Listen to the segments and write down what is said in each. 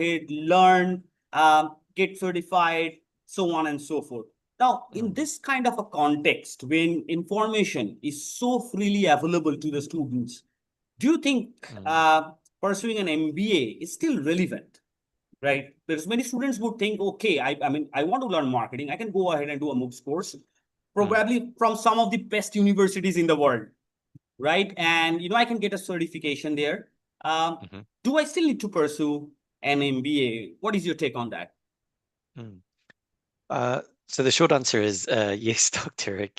ahead, learn, get certified, so on and so forth. Now, in this kind of a context, when information is so freely available to the students, do you think pursuing an MBA is still relevant? Right? There's many students would think, okay, I mean, I want to learn marketing. I can go ahead and do a MOOCs course, probably from some of the best universities in the world, right? And, I can get a certification there. Do I still need to pursue an MBA? What is your take on that? So the short answer is yes, Dr.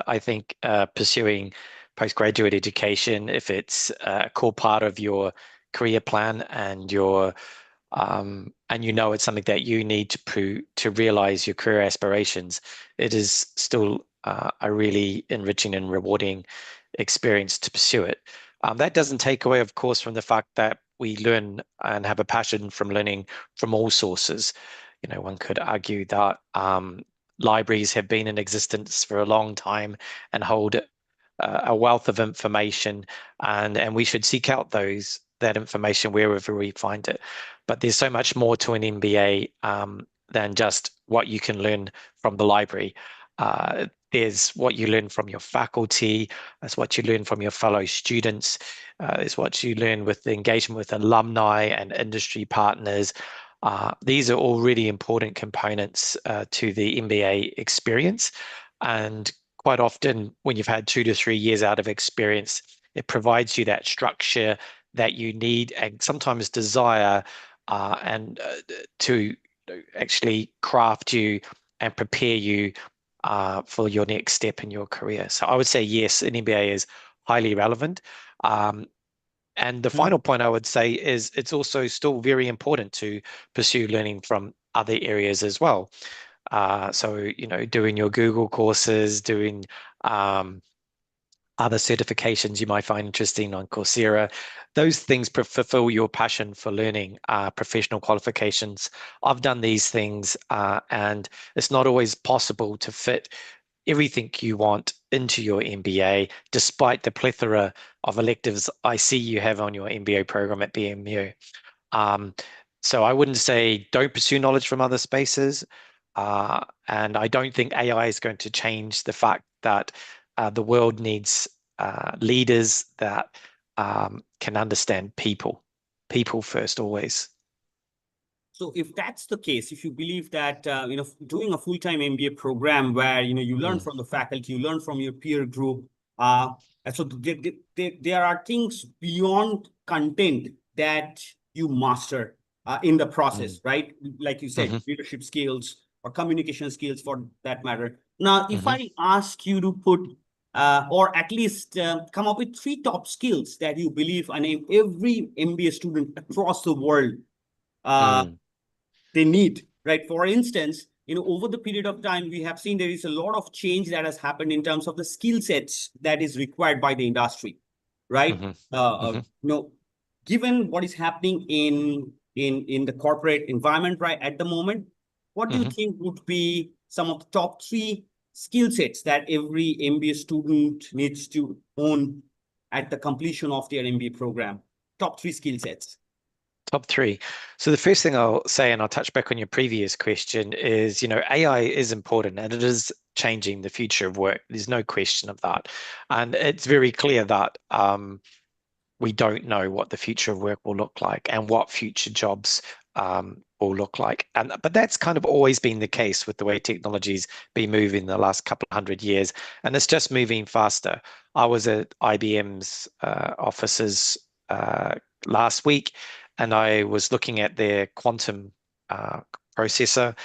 I think pursuing postgraduate education, if it's a core part of your career plan and it's something that you need to realize your career aspirations, it is still a really enriching and rewarding experience to pursue it. That doesn't take away, of course, from the fact that we learn and have a passion from learning from all sources. One could argue that libraries have been in existence for a long time and hold a wealth of information, and we should seek out that information wherever we find it. But there's so much more to an MBA than just what you can learn from the library. There's what you learn from your faculty, there's what you learn from your fellow students, there's what you learn with the engagement with alumni and industry partners. These are all really important components to the MBA experience. And quite often, when you've had 2 to 3 years out of experience, it provides you that structure that you need and sometimes desire to actually craft you and prepare you for your next step in your career. So I would say, yes, an MBA is highly relevant. And the final point I would say is it's also still very important to pursue learning from other areas as well. So, doing your Google courses, doing other certifications you might find interesting on Coursera, those things fulfill your passion for learning, professional qualifications. I've done these things, and it's not always possible to fit everything you want into your MBA, despite the plethora of electives I see you have on your MBA program at BMU. So I wouldn't say don't pursue knowledge from other spaces. And I don't think AI is going to change the fact that the world needs leaders that can understand people first, always. So if that's the case, if you believe that, doing a full-time MBA program where, you learn from the faculty, you learn from your peer group, so there are things beyond content that you master in the process, right? Like you said, leadership skills or communication skills for that matter. Now, if I ask you to put, or at least come up with 3 top skills that you believe every MBA student across the world they need, right? For instance, over the period of time, we have seen there is a lot of change that has happened in terms of the skill sets that is required by the industry, right? Given what is happening in the corporate environment right at the moment, what do you think would be some of the top 3 skill sets that every MBA student needs to own at the completion of their MBA program? Top 3 skill sets. Top 3. So the first thing I'll say, and I'll touch back on your previous question, is, AI is important and it is changing the future of work. There's no question of that. And it's very clear that we don't know what the future of work will look like and what future jobs will look like. But that's kind of always been the case with the way technology's been moving the last couple of 100 years. And it's just moving faster. I was at IBM's offices last week, and I was looking at their quantum processor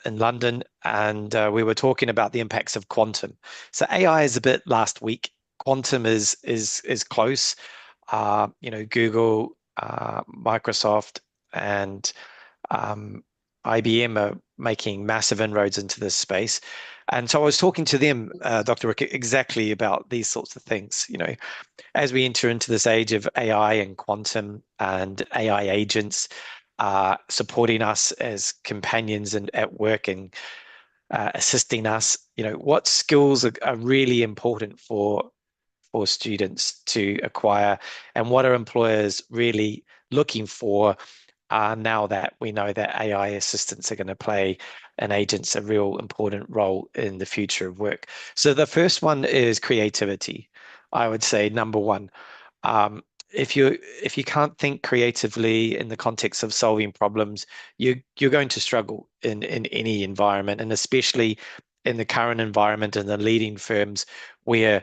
in London, and we were talking about the impacts of quantum. So AI is a bit last week. Quantum is close. Google, Microsoft, and IBM are making massive inroads into this space. And so I was talking to them, Dr. Rick, exactly about these sorts of things. As we enter into this age of AI and quantum and AI agents supporting us as companions and at work and assisting us, what skills are really important for students to acquire, and what are employers really looking for now that we know that AI assistants are going to play and agents a real important role in the future of work. So the first one is creativity. I would say number one. Um, if you can't think creatively in the context of solving problems, you're going to struggle in any environment, and especially in the current environment and the leading firms where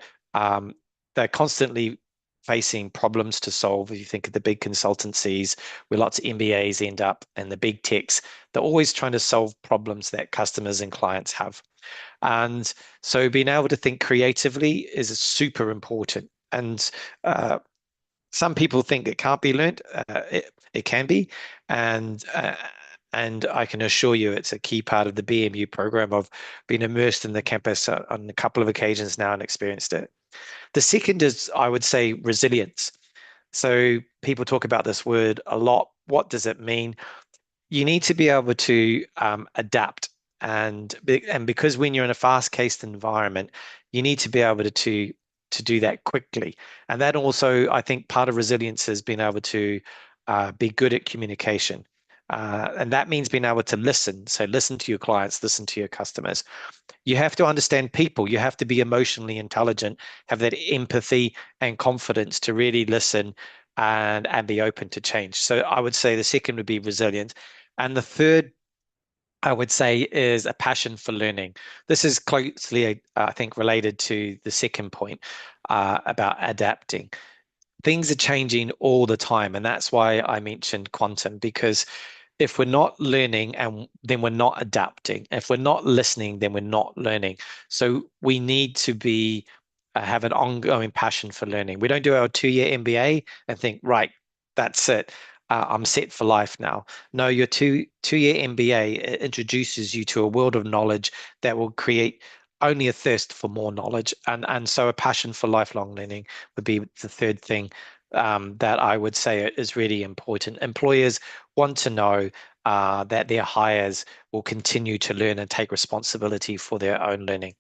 they're constantly facing problems to solve. If you think of the big consultancies where lots of MBAs end up and the big techs, they're always trying to solve problems that customers and clients have. And so being able to think creatively is super important. And some people think it can't be learned. It can be, and and I can assure you, it's a key part of the BMU program. I've been immersed in the campus on a couple of occasions now and experienced it. The second is, I would say, resilience. So people talk about this word a lot. What does it mean? You need to be able to adapt, and because when you're in a fast-paced environment, you need to be able to do that quickly. And that also, I think, part of resilience is being able to be good at communication. And that means being able to listen. So listen to your clients, listen to your customers. You have to understand people. You have to be emotionally intelligent, have that empathy and confidence to really listen and be open to change. So I would say the second would be resilience. And the third, I would say, is a passion for learning. This is closely, I think, related to the second point about adapting. Things are changing all the time, and that's why I mentioned quantum, because if we're not learning and then we're not adapting, if we're not listening, then we're not learning. So we need to be have an ongoing passion for learning. We don't do our 2-year MBA and think, right, that's it. I'm set for life now. No, your two-year MBA introduces you to a world of knowledge that will create only a thirst for more knowledge, and so a passion for lifelong learning would be the third thing that I would say is really important. Employers want to know that their hires will continue to learn and take responsibility for their own learning.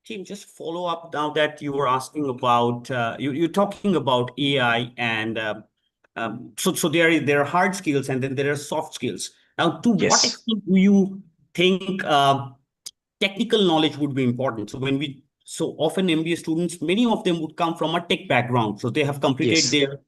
Team, just follow up now that you were asking about you're talking about AI and so there are hard skills and then there are soft skills. Now, to what Yes. extent do you think technical knowledge would be important? So often MBA students, many of them would come from a tech background, so they have completed Yes. their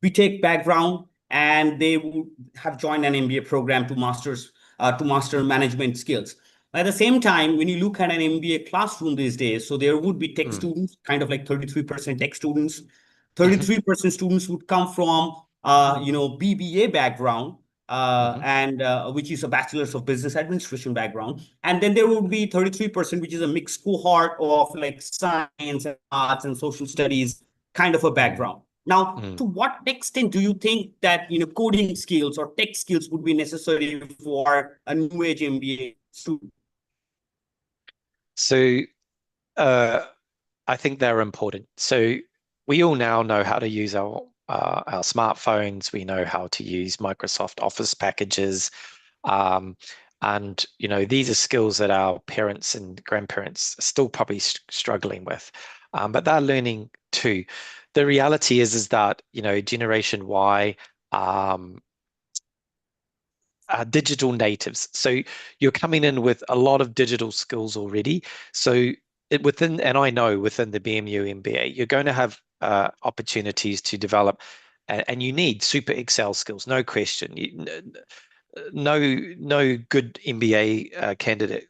BTech background and they would have joined an MBA program to master management skills. At the same time, when you look at an MBA classroom these days, so there would be tech Mm. students, kind of like 33% tech students. Hmm. 33% students would come from BBA background, Hmm. and which is a bachelor's of business administration background. And then there would be 33%, which is a mixed cohort of like science and arts and social studies kind of a Mm. background. Now, Mm. to what extent do you think that coding skills or tech skills would be necessary for a new age MBA student? So I think they're important. So we all now know how to use our smartphones. We know how to use Microsoft Office packages. Um, and these are skills that our parents and grandparents are still probably struggling with, but they're learning too. The reality is that Generation Y um, are digital natives, so you're coming in with a lot of digital skills already. So and I know within the BMU MBA, you're going to have opportunities to develop, and you need super Excel skills, no question. No good MBA candidate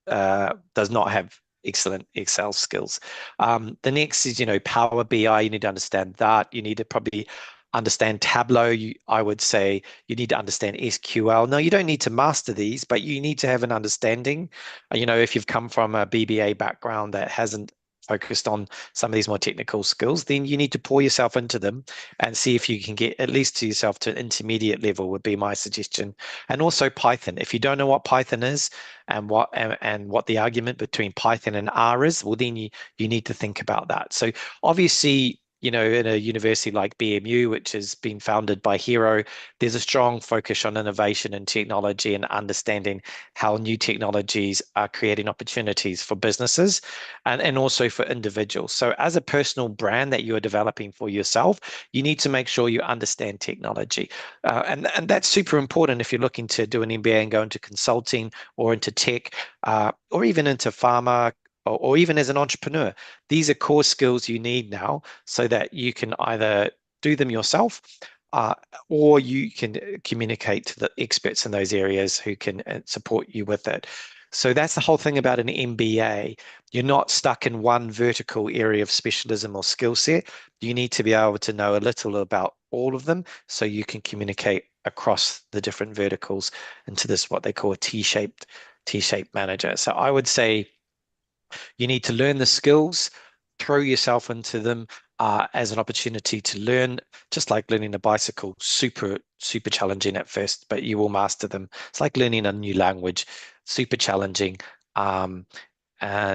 does not have excellent Excel skills. The next is, Power BI. You need to understand that. You need to probably understand Tableau. I would say you need to understand SQL. No, you don't need to master these, but you need to have an understanding. If you've come from a BBA background that hasn't focused on some of these more technical skills, then you need to pour yourself into them and see if you can get at least to yourself to an intermediate level would be my suggestion. And also Python. If you don't know what Python is, and what the argument between Python and R is, well, then you need to think about that. So obviously, in a university like BMU, which has been founded by Hero, there's a strong focus on innovation and technology and understanding how new technologies are creating opportunities for businesses and also for individuals. So as a personal brand that you are developing for yourself, you need to make sure you understand technology. And that's super important if you're looking to do an MBA and go into consulting or into tech or even into pharma or even as an entrepreneur. These are core skills you need now so that you can either do them yourself uh, or you can communicate to the experts in those areas who can support you with it. So that's the whole thing about an MBA. You're not stuck in one vertical area of specialism or skill set. You need to be able to know a little about all of them so you can communicate across the different verticals into this, what they call a T-shaped manager. So I would say you need to learn the skills, throw yourself into them as an opportunity to learn, just like learning a bicycle, super, super challenging at first, but you will master them. It's like learning a new language, super challenging. And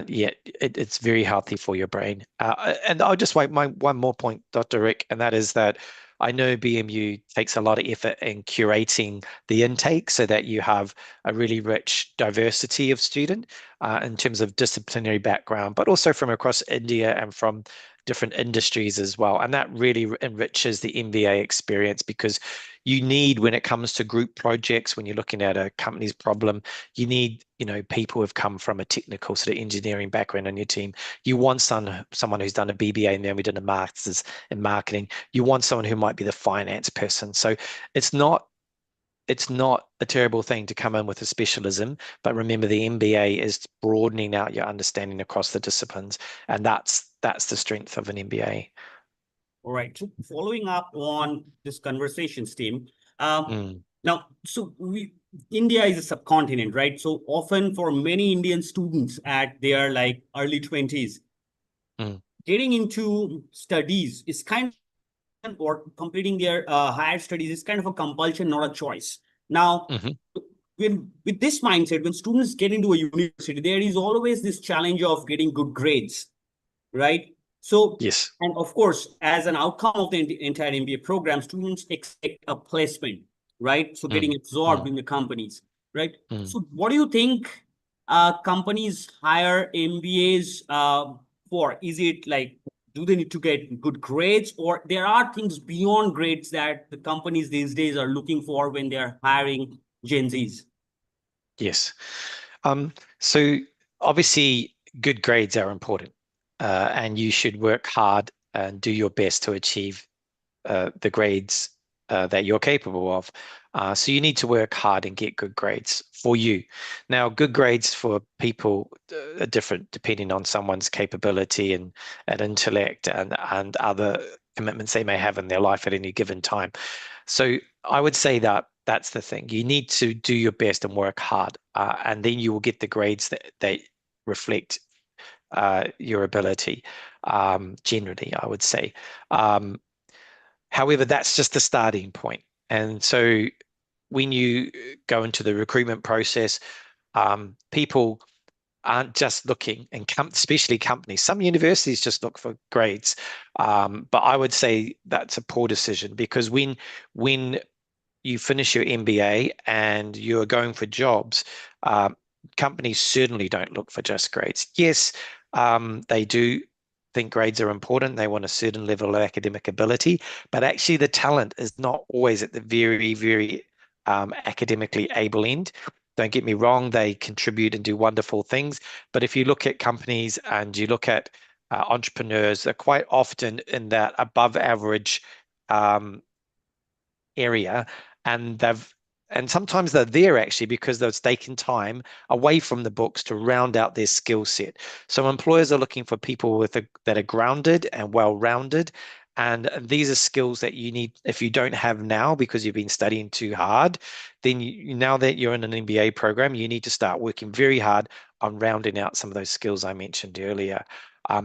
yeah, it's very healthy for your brain. And I'll just make one more point, Dr. Rick, and that is that I know BMU takes a lot of effort in curating the intake so that you have a really rich diversity of student in terms of disciplinary background, but also from across India and from different industries as well. And that really enriches the MBA experience because you need, when it comes to group projects, when you're looking at a company's problem, you need, people who've come from a technical sort of engineering background on your team. You want someone who's done a BBA and then we did a master's in marketing. You want someone who might be the finance person. So it's not a terrible thing to come in with a specialism, but remember the MBA is broadening out your understanding across the disciplines, and that's the strength of an MBA. All right. So following up on this conversations, team. Mm, Now, India is a subcontinent, right? So often for many Indian students at their like early 20s, mm, getting into studies is kind of, or completing their higher studies is kind of a compulsion, not a choice. Now, mhm. with this mindset, when students get into a university, there is always this challenge of getting good grades, right? So, Yes. and of course, as an outcome of the entire MBA program, students expect a placement, right? So getting Mm, absorbed mm, in the companies, right? mm. So what do you think companies hire MBAs for? Is it like, do they need to get good grades, or there are things beyond grades that the companies these days are looking for when they're hiring Gen Zs? Yes. So obviously, good grades are important, and you should work hard and do your best to achieve the grades that you're capable of. So you need to work hard and get good grades for you. Now, good grades for people are different depending on someone's capability and intellect and other commitments they may have in their life at any given time. So I would say that that's the thing. You need to do your best and work hard, and then you will get the grades that reflect your ability. Generally, I would say. Um, However, that's just the starting point. And so when you go into the recruitment process, people aren't just looking, and especially companies. Some universities just look for grades, but I would say that's a poor decision because when you finish your MBA and you're going for jobs, companies certainly don't look for just grades. Yes, they do think grades are important. They want a certain level of academic ability, but actually the talent is not always at the very, very academically able end. Don't get me wrong, they contribute and do wonderful things. But if you look at companies and you look at entrepreneurs, they're quite often in that above average um, area, and sometimes they're there actually because they've taken time away from the books to round out their skill set. So employers are looking for people that are grounded and well-rounded. And these are skills that you need if you don't have now because you've been studying too hard, then now that you're in an MBA program, you need to start working very hard on rounding out some of those skills I mentioned earlier.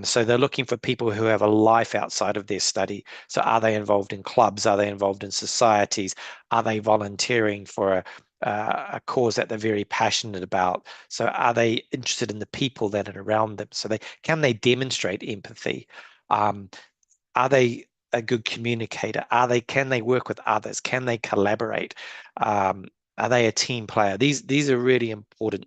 So they're looking for people who have a life outside of their study. So are they involved in clubs? Are they involved in societies? Are they volunteering for a cause that they're very passionate about? So are they interested in the people that are around them? So they demonstrate empathy? Um, Are they a good communicator? Can they work with others? Can they collaborate? Um, are they a team player? These are really important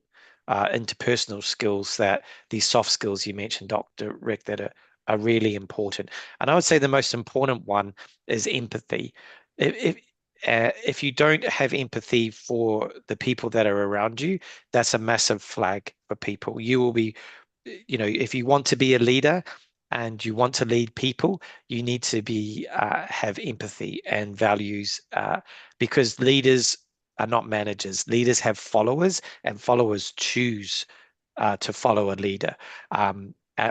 interpersonal skills, that these soft skills you mentioned, Dr. Rick, that are really important. And I would say the most important one is empathy. If you don't have empathy for the people that are around you, that's a massive flag for people. You will be, if you want to be a leader and you want to lead people, you need to be have empathy and values, because leaders are not managers. Leaders have followers, and followers choose to follow a leader.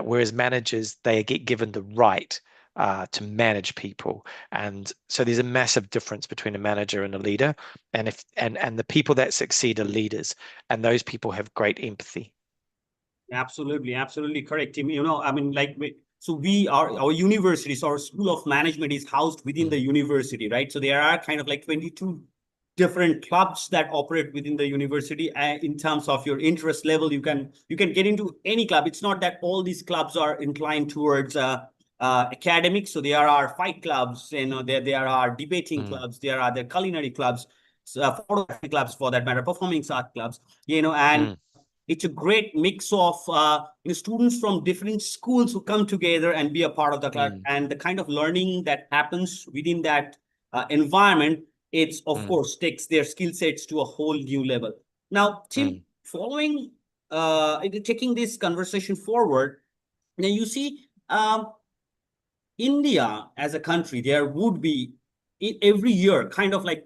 Whereas managers, they get given the right to manage people. And so there's a massive difference between a manager and a leader. And the people that succeed are leaders, and those people have great empathy. Absolutely, absolutely correct, Tim. I mean, like, so we are, our university, so our School of Management is housed within the Mm, university, right? So there are kind of like 22 different clubs that operate within the university. In terms of your interest level, you can get into any club. It's not that all these clubs are inclined towards academics. So there are fight clubs, there are debating mm, clubs, there are the culinary clubs, photography clubs for that matter, performing art clubs, and mm, it's a great mix of students from different schools who come together and be a part of the club, mm, and the kind of learning that happens within that environment, it's of mm, course takes their skill sets to a whole new level. Now, Tim, mm, following taking this conversation forward, now you see, India as a country, there would be every year kind of like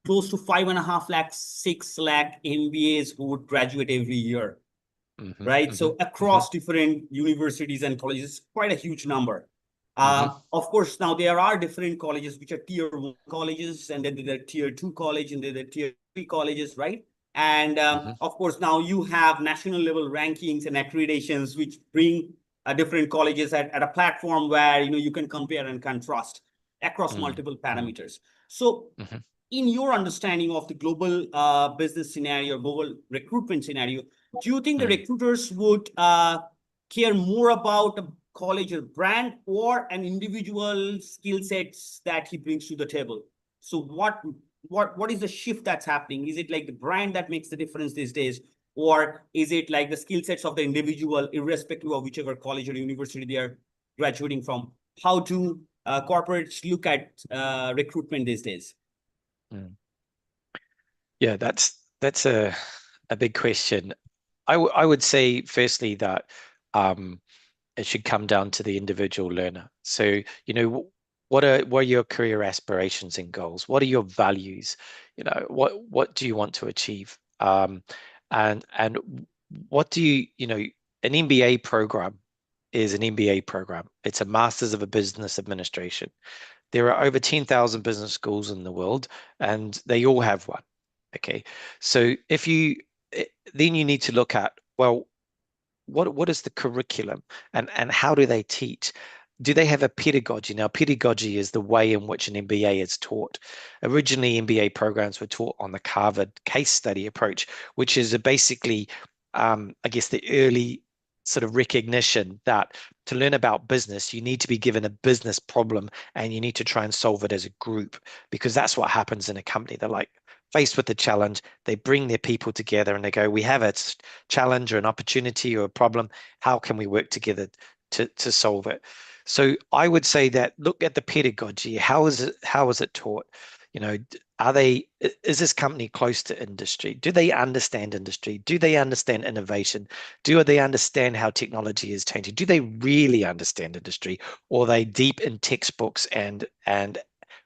close to 5.5 lakh, 6 lakh MBAs who would graduate every year, mhm, right? mhm, So mhm, across different universities and colleges, quite a huge number. mhm, Of course, now there are different colleges which are tier 1 colleges, and then there are tier 2 college, and then there are tier 3 colleges, right? And mhm, of course, now you have national level rankings and accreditations which bring different colleges at a platform where you can compare and contrast across mm, multiple mm, parameters. So mhm, in your understanding of the global business scenario, global recruitment scenario, do you think the mm. recruiters would care more about a college or brand, or an individual skill sets that he brings to the table? So what is the shift that's happening? Is it like the brand that makes the difference these days, or is it like the skill sets of the individual, irrespective of whichever college or university they are graduating from? How do corporates look at recruitment these days? Mm. Yeah, that's a big question. I would say firstly that um, it should come down to the individual learner. So, what are your career aspirations and goals? What are your values? What do you want to achieve? And what do an MBA program is an MBA program. It's a Masters of a Business Administration. There are over 10,000 business schools in the world, and they all have one. Okay. So then you need to look at, well, what is the curriculum, and how do they teach? Do they have a pedagogy? Now, pedagogy is the way in which an MBA is taught. Originally, MBA programs were taught on the Harvard case study approach, which is basically, I guess, the early sort of recognition that to learn about business, you need to be given a business problem and you need to try and solve it as a group, because that's what happens in a company. They're like faced with a challenge, they bring their people together and they go, we have a challenge or an opportunity or a problem. How can we work together to solve it? So I would say that look at the pedagogy. How is it taught? Is this company close to industry? Do they understand industry? Do they understand innovation? Do they understand how technology is changing? Do they really understand industry? Or are they deep in textbooks and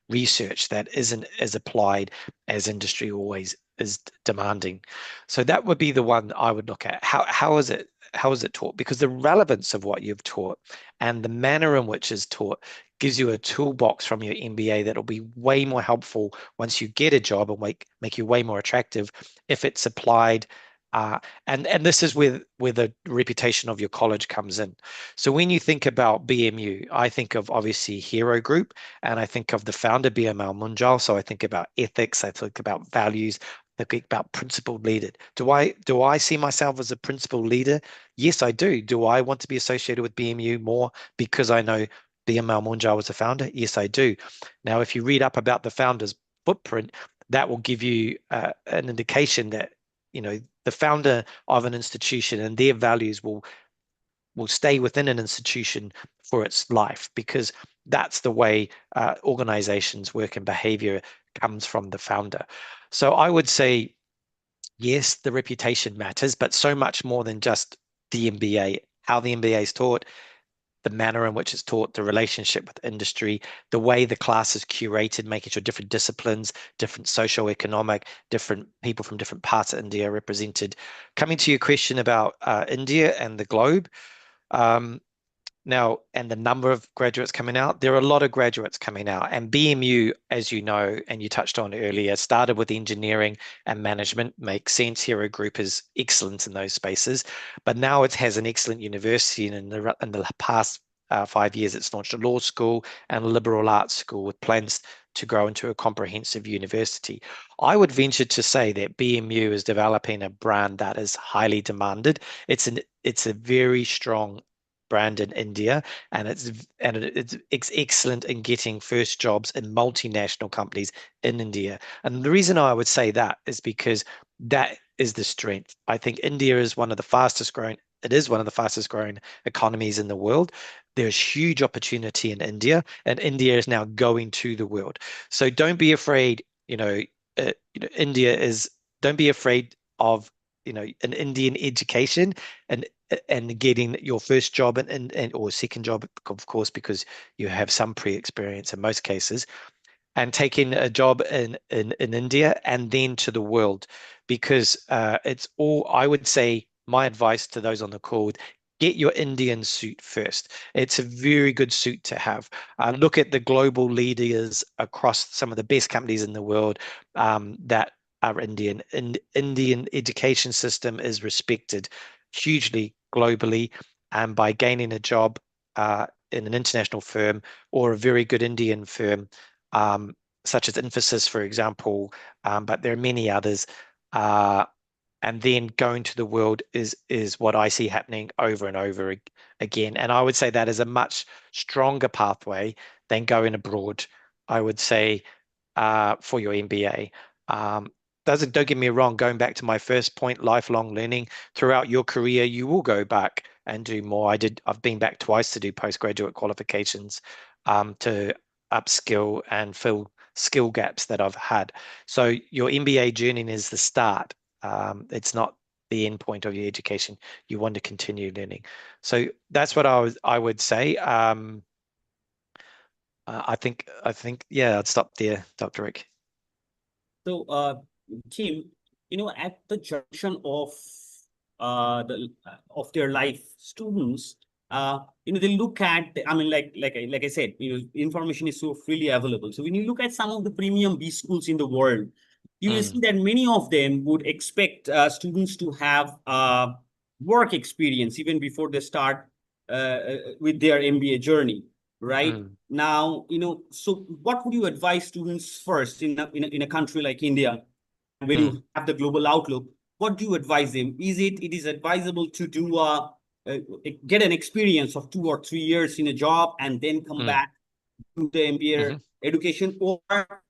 research that isn't as applied as industry always is demanding? So that would be the one I would look at. How is it taught? Because the relevance of what you've taught and the manner in which it's taught gives you a toolbox from your MBA that'll be way more helpful once you get a job, and make you way more attractive if it's applied. And this is where the reputation of your college comes in. So when you think about BMU, I think of obviously Hero Group, and I think of the founder, BML Munjal. So I think about ethics, I think about values, I think about principled leader. Do I see myself as a principled leader? Yes, I do. Do I want to be associated with BMU more because I know BML Munjal was the founder? Yes, I do. Now, if you read up about the founder's footprint, that will give you an indication that, the founder of an institution and their values will stay within an institution for its life, because that's the way organizations work, and behavior comes from the founder. So I would say, yes, the reputation matters, but so much more than just the MBA, how the MBA is taught, the manner in which it's taught, the relationship with industry, the way the class is curated, making sure different disciplines, different socio-economic, different people from different parts of India are represented. Coming to your question about India and the globe, um, now, and the number of graduates coming out, there are a lot of graduates coming out. And BMU, as you know, and you touched on earlier, started with engineering and management. Makes sense. Hero Group is excellent in those spaces. But now it has an excellent university. And in the past 5 years, it's launched a law school and a liberal arts school with plans to grow into a comprehensive university. I would venture to say that BMU is developing a brand that is highly demanded. It's a very strong brand in India, and it's excellent in getting first jobs in multinational companies in India. And the reason I would say that is because that is the strength. I think India is one of the fastest growing. It is one of the fastest growing economies in the world. There's huge opportunity in India, and India is now going to the world. So don't be afraid. India is. Don't be afraid of an Indian education, and getting your first job and or second job, of course, because you have some pre-experience in most cases, and taking a job in India and then to the world, because it's all, I would say, my advice to those on the call: get your Indian suit first. It's a very good suit to have. Look at the global leaders across some of the best companies in the world that are Indian. Indian education system is respected hugely globally, and by gaining a job in an international firm or a very good Indian firm, um, such as Infosys, for example, but there are many others. And then going to the world is what I see happening over and over again. And I would say that is a much stronger pathway than going abroad, I would say, for your MBA. Don't get me wrong, going back to my first point, lifelong learning. Throughout your career, you will go back and do more. I've been back twice to do postgraduate qualifications, to upskill and fill skill gaps that I've had. So your MBA journey is the start. It's not the end point of your education. You want to continue learning. So that's what I would say. I think, yeah, I'd stop there, Dr. Rick. So, Kim, at the junction of their life, students, they look at. I mean, like I said, information is so freely available. So when you look at some of the premium B schools in the world, you will see that many of them would expect students to have work experience even before they start with their MBA journey, right? Now, so what would you advise students first in a country like India, when you have the global outlook? What do you advise them? It is advisable to do get an experience of 2 or 3 years in a job and then come back to the MBA education, or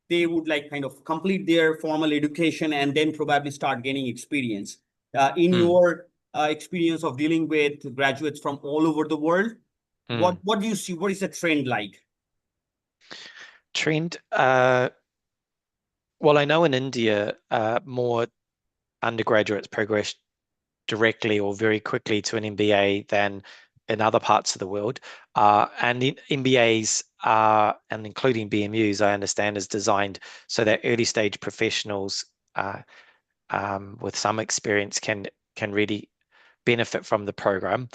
they would like kind of complete their formal education and then probably start gaining experience? In your experience of dealing with graduates from all over the world, what do you see? What is the trend like? Trend. Well, I know in India, more undergraduates progress directly or very quickly to an MBA than in other parts of the world. And the MBAs and including BMUs, I understand, is designed so that early stage professionals with some experience can really benefit from the program.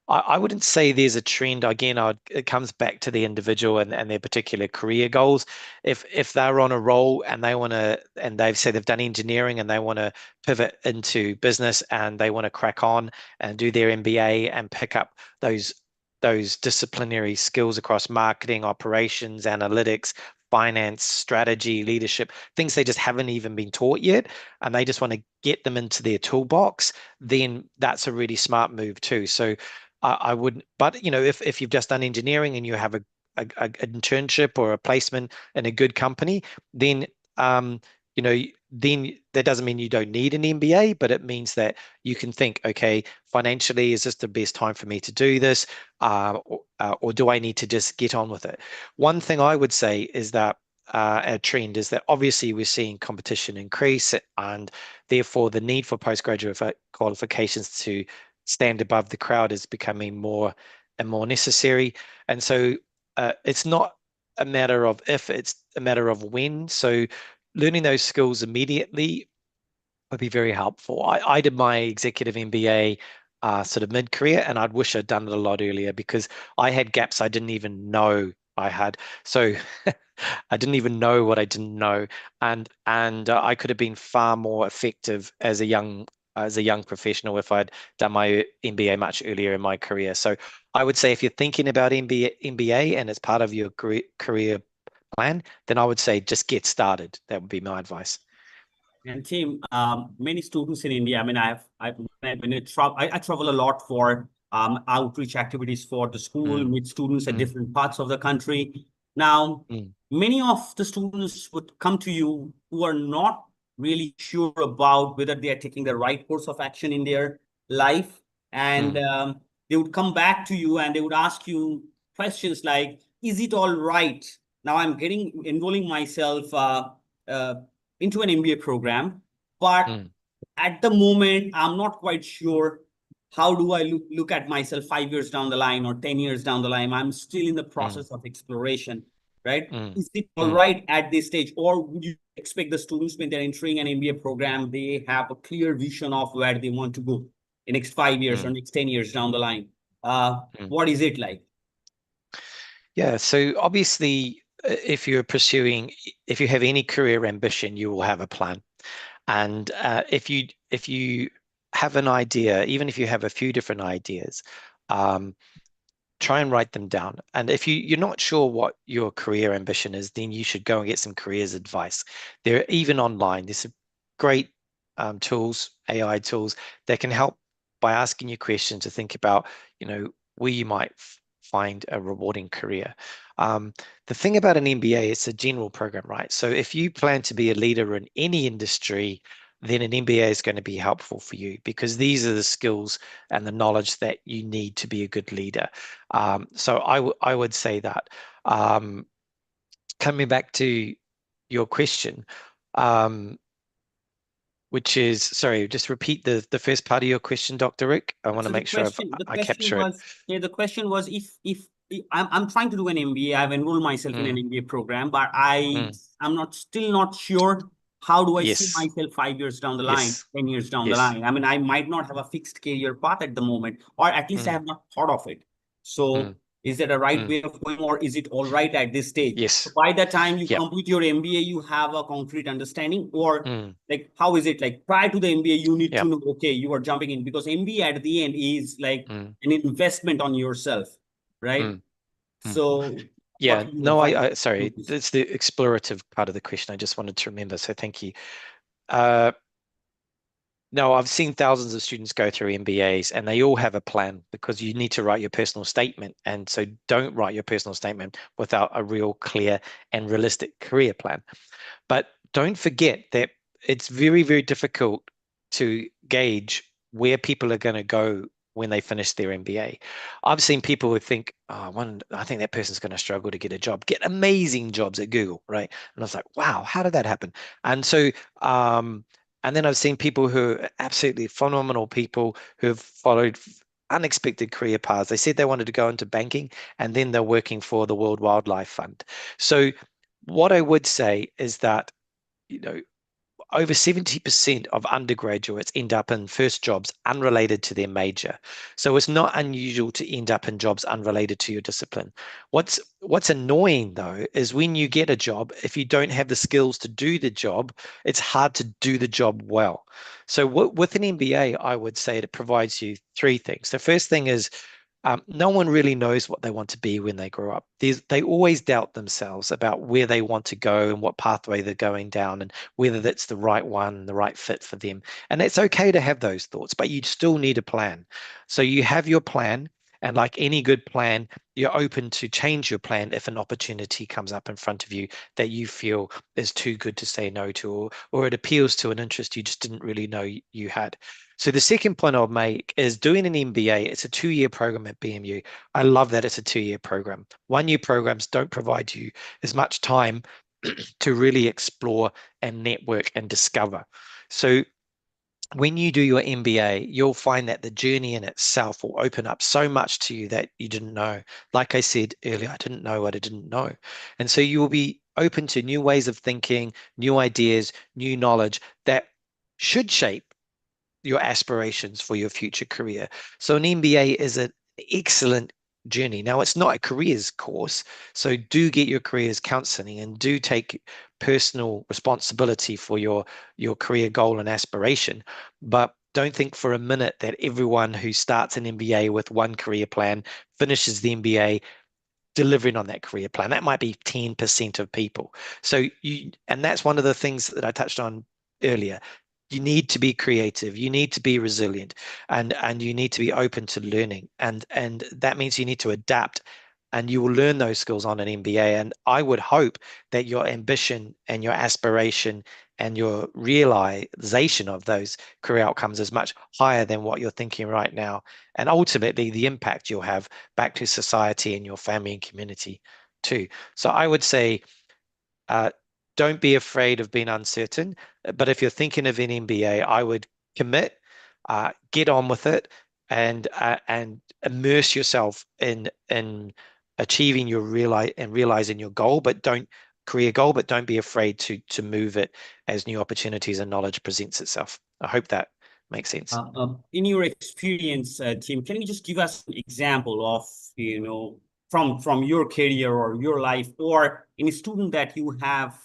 I wouldn't say there's a trend. Again, it comes back to the individual and their particular career goals. If they're on a roll and they've said they've done engineering and they want to pivot into business and they want to crack on and do their MBA and pick up those disciplinary skills across marketing, operations, analytics, finance, strategy, leadership, things they just haven't even been taught yet, and they just want to get them into their toolbox, then that's a really smart move too. So I wouldn't, but if you've just done engineering and you have a internship or a placement in a good company, then then that doesn't mean you don't need an MBA, but it means that you can think, okay, financially, is this the best time for me to do this? Or do I need to just get on with it? One thing I would say is that a trend is that obviously we're seeing competition increase, and therefore the need for postgraduate qualifications to stand above the crowd is becoming more and more necessary. And so it's not a matter of if, it's a matter of when. So learning those skills immediately would be very helpful. I did my executive MBA sort of mid-career, and I'd wish I'd done it a lot earlier because I had gaps I didn't even know I had. So I didn't even know what I didn't know, and I could have been far more effective as a young professional if I'd done my MBA much earlier in my career. So I would say if you're thinking about MBA and it's part of your career plan, then I would say just get started. That would be my advice. And team, many students in India, I mean, I travel a lot for outreach activities for the school, Mm, meet students at mm, different parts of the country. Now, mm, many of the students would come to you who are not really sure about whether they are taking the right course of action in their life. And mm, they would come back to you and they would ask you questions like, is it all right? Now I'm enrolling myself uh, into an MBA program, but mm, at the moment, I'm not quite sure how do I look at myself 5 years down the line or 10 years down the line. I'm still in the mm, process of exploration, right? mm, Is it all mm, right at this stage? Or would you expect the students when they're entering an MBA program, they have a clear vision of where they want to go in next 5 years or mm, next 10 years down the line? mm. What is it like? Yeah, so obviously, if you have any career ambition, you will have a plan. And if you have an idea, even if you have a few different ideas, um, try and write them down. And if you're not sure what your career ambition is, then you should go and get some careers advice. They're even online. There's some great tools, AI tools that can help by asking you questions to think about, where you might find a rewarding career. Um, the thing about an MBA, it's a general program, right? So if you plan to be a leader in any industry, then an MBA is going to be helpful for you because these are the skills and the knowledge that you need to be a good leader. So I would say that. Um, Coming back to your question, um, which is, sorry, just repeat the first part of your question, Dr. Rick. I want to So the make sure question, the I question capture it. was, yeah, the question was if I'm trying to do an MBA, I've enrolled myself in an Mm, MBA program, but mm, I'm not still not sure how do I see yes, myself 5 years down the line, yes, 10 years down the yes. line. I mean, I might not have a fixed career path at the moment, or at least I Mm, have not thought of it. So mm, is that a right mm, way of going, or is it all right at this stage? So yes, by the time you yep. complete your MBA, you have a concrete understanding, or Mm, like how is it like prior to the MBA, you need to yep. know, okay, you are jumping in because MBA at the end is like Mm, an investment on yourself, right? mm, mm. So what Yeah, can you no, advise to sorry, this? that's the explorative part of the question. I just wanted to remember, so thank you. Uh, No, I've seen thousands of students go through MBAs and they all have a plan because you need to write your personal statement. And so don't write your personal statement without a real clear and realistic career plan. But don't forget that it's very, very difficult to gauge where people are going to go when they finish their MBA. I've seen people who think, oh, I think that person's going to struggle to get a job, get amazing jobs at Google, right? And I was like, wow, how did that happen? And so, and then I've seen people who are absolutely phenomenal people who have followed unexpected career paths. They said they wanted to go into banking, and then they're working for the World Wildlife Fund. So what I would say is that, you know, over 70% of undergraduates end up in first jobs unrelated to their major. So it's not unusual to end up in jobs unrelated to your discipline. What's annoying though is when you get a job, if you don't have the skills to do the job, it's hard to do the job well. So with an MBA, I would say it provides you three things. The first thing is no one really knows what they want to be when they grow up. They always doubt themselves about where they want to go and what pathway they're going down and whether that's the right one, the right fit for them. And it's okay to have those thoughts, but you still need a plan. So you have your plan. And like any good plan, you're open to change your plan if an opportunity comes up in front of you that you feel is too good to say no to, or it appeals to an interest you just didn't really know you had. So the second point I'll make is doing an MBA. It's a 2-year program at BMU. I love that it's a 2-year program. 1-year programs don't provide you as much time to really explore and network and discover. So when you do your MBA, you'll find that the journey in itself will open up so much to you that you didn't know. Like I said earlier, I didn't know what I didn't know. And so you will be open to new ways of thinking, new ideas, new knowledge that should shape your aspirations for your future career. So an MBA is an excellent journey. Now, it's not a careers course, so do get your careers counseling and do take personal responsibility for your career goal and aspiration. But don't think for a minute that everyone who starts an MBA with one career plan finishes the MBA delivering on that career plan. That might be 10% of people. So and that's one of the things that I touched on earlier. You need to be creative, you need to be resilient, and you need to be open to learning. And that means you need to adapt, and you will learn those skills on an MBA. And I would hope that your ambition and your aspiration and your realization of those career outcomes is much higher than what you're thinking right now. And ultimately, the impact you'll have back to society and your family and community too. So I would say, uh, don't be afraid of being uncertain. But if you're thinking of an MBA, I would commit, get on with it, and immerse yourself in achieving your realizing your goal. But don't career goal, but don't be afraid to move it as new opportunities and knowledge presents itself. I hope that makes sense. In your experience, Tim, can you just give us an example of, from your career or your life, or any student that you have,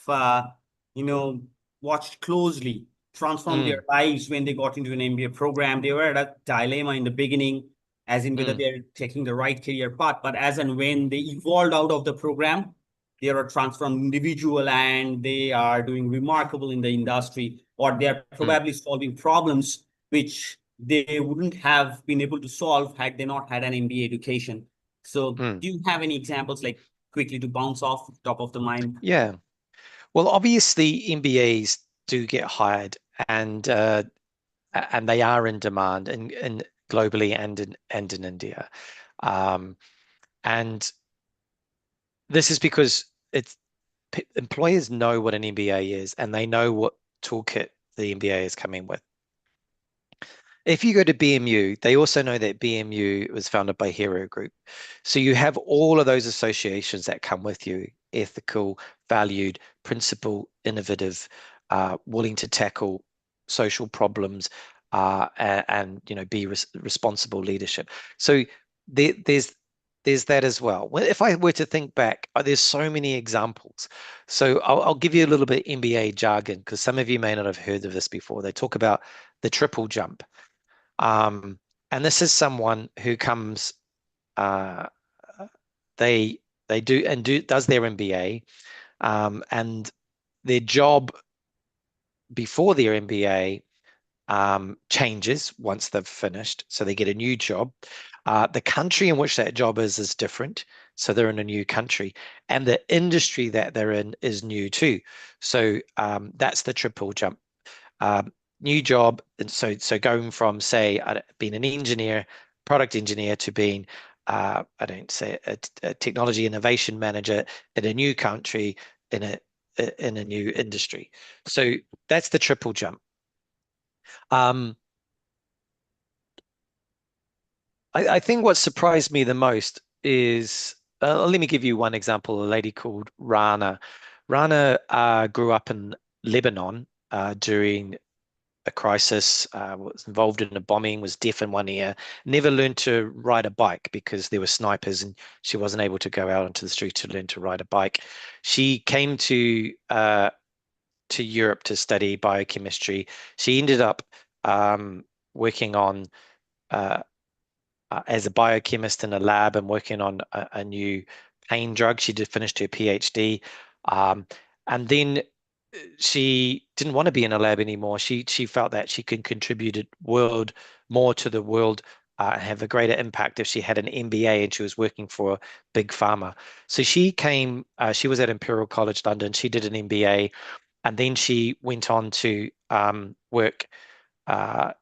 you know, watched closely transform their Mm, lives when they got into an MBA program? They were at a dilemma in the beginning, as in whether mm, they're taking the right career path, but as and when they evolved out of the program, they are a transformed individual and they are doing remarkable in the industry, or they are mm, probably solving problems which they wouldn't have been able to solve had they not had an MBA education. So, mm. do you have any examples, like, quickly to bounce off top of the mind? Yeah. Well, obviously, MBAs do get hired, and they are in demand in globally and in India. Um, and this is because employers know what an MBA is, and they know what toolkit the MBA is coming with. If you go to BMU, they also know that BMU was founded by Hero Group. So you have all of those associations that come with you: ethical, valued, principled, innovative, willing to tackle social problems, and be responsible leadership. So there's that as well. Well, if I were to think back, there's so many examples. So I'll give you a little bit MBA jargon, because some of you may not have heard of this before. They talk about the triple jump. Um, and this is someone who comes, uh, they does their MBA, and their job before their MBA changes once they've finished, so they get a new job. The country in which that job is different, so they're in a new country, and the industry that they're in is new too. So that's the triple jump. um, New job. And so going from, say, being an engineer, product engineer, to being, I don't say, a technology innovation manager in a new country, in a new industry. So that's the triple jump. Um, I think what surprised me the most is, let me give you one example. A lady called Rana. Rana grew up in Lebanon during a crisis, was involved in a bombing, was deaf in one ear, never learned to ride a bike because there were snipers and she wasn't able to go out into the street to learn to ride a bike. She came to Europe to study biochemistry. She ended up working on uh, as a biochemist in a lab and working on a new pain drug. She did finish her PhD. And then she didn't want to be in a lab anymore. She felt that she can contribute more to the world have a greater impact if she had an MBA and she was working for big pharma. So she came, she was at Imperial College London, she did an MBA, and then she went on to work for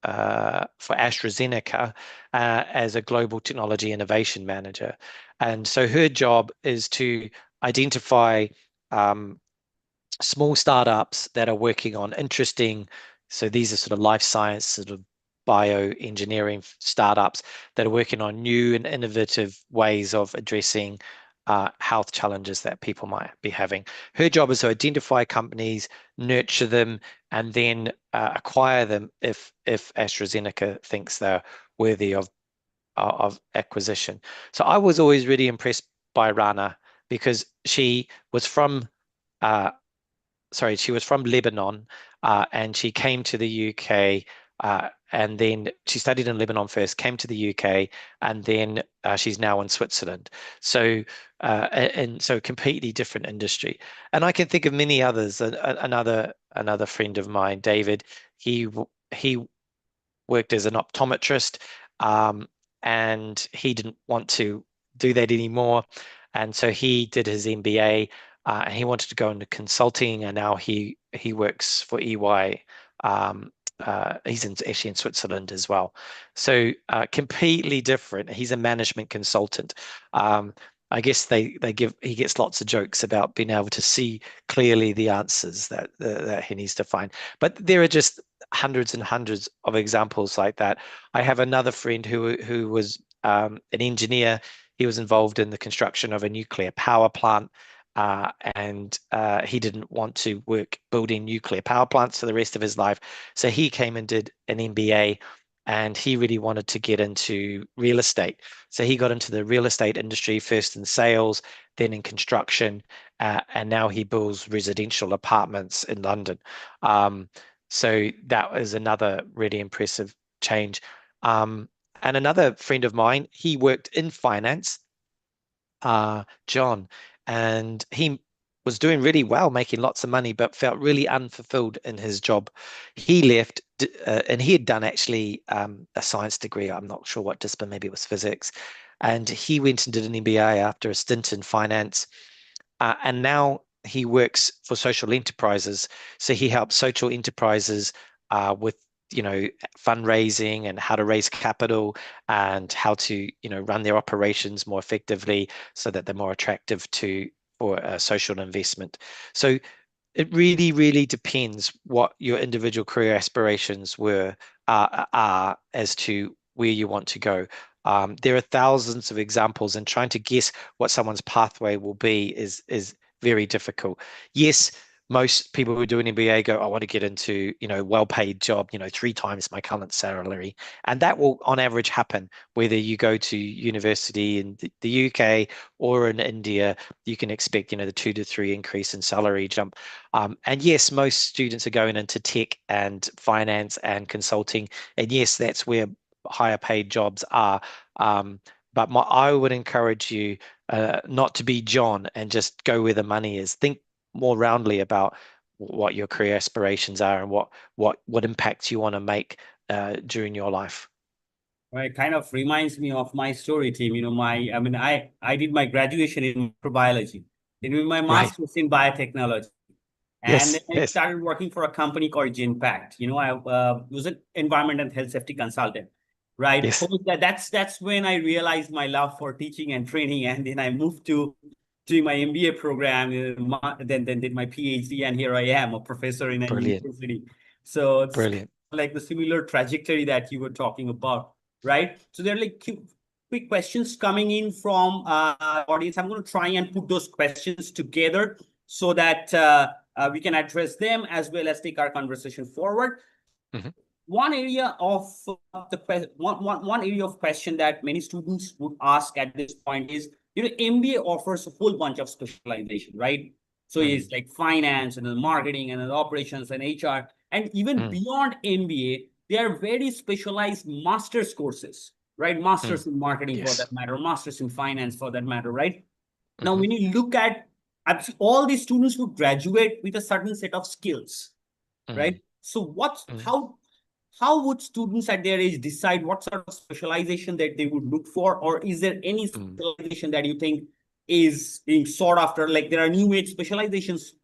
AstraZeneca as a global technology innovation manager. And so her job is to identify small startups that are working on interesting, so these are sort of life science, sort of bioengineering startups that are working on new and innovative ways of addressing health challenges that people might be having. Her job is to identify companies, nurture them, and then acquire them if AstraZeneca thinks they're worthy of acquisition. So I was always really impressed by Rana because she was from Lebanon, and she came to the UK, and then she studied in Lebanon first, came to the UK, and then she's now in Switzerland. So, and so completely different industry. And I can think of many others. Another friend of mine, David, he worked as an optometrist, and he didn't want to do that anymore. And so he did his MBA, and he wanted to go into consulting, and now he works for EY. He's actually in Switzerland as well. So completely different. He's a management consultant. I guess he gets lots of jokes about being able to see clearly the answers that he needs to find. But there are just hundreds and hundreds of examples like that. I have another friend who was an engineer. He was involved in the construction of a nuclear power plant, and he didn't want to work building nuclear power plants for the rest of his life. So he came and did an MBA, and he really wanted to get into real estate. So he got into the real estate industry, first in sales, then in construction, and now he builds residential apartments in London. So that was another really impressive change. And another friend of mine, he worked in finance, John, and he was doing really well, making lots of money, but felt really unfulfilled in his job. He left, and he had done actually a science degree. I'm not sure what discipline, maybe it was physics. And he went and did an MBA after a stint in finance. And now he works for social enterprises. So he helps social enterprises with, fundraising and how to raise capital and how to, run their operations more effectively so that they're more attractive for social investment. So it really, really depends what your individual career aspirations are as to where you want to go. There are thousands of examples, and trying to guess what someone's pathway will be is very difficult. Yes, most people who do an MBA go, I want to get into, well-paid job, 3 times my current salary. And that will on average happen, whether you go to university in the UK or in India. You can expect, the 2 to 3 increase in salary jump. And yes, most students are going into tech and finance and consulting. And yes, that's where higher paid jobs are. But I would encourage you not to be John and just go where the money is. Think more roundly about what your career aspirations are and what impacts you want to make during your life. Well, it kind of reminds me of my story, team. I did my graduation in microbiology, then my Right. master's in biotechnology. And Yes. then I Yes. started working for a company called Genpact. I was an environment and health safety consultant, right? Yes. That's when I realized my love for teaching and training, and then I moved to doing my MBA program, then did my PhD, and here I am, a professor in a Brilliant. university. So it's Brilliant. like the similar trajectory that you were talking about, right? So there are like quick questions coming in from audience. I'm going to try and put those questions together so that we can address them as well as take our conversation forward. Mm-hmm. One area of one area of question that many students would ask at this point is, MBA offers a whole bunch of specialization, right? So it's like finance and marketing and operations and HR, and even beyond MBA, they are very specialized master's courses, right? Masters in marketing for Yes. that matter, masters in finance for that matter, right? Now, when you look at all these students who graduate with a certain set of skills, right? So how would students at their age decide what sort of specialization that they would look for? Or is there any Mm, specialization that you think is being sought after? Like there are new age specializations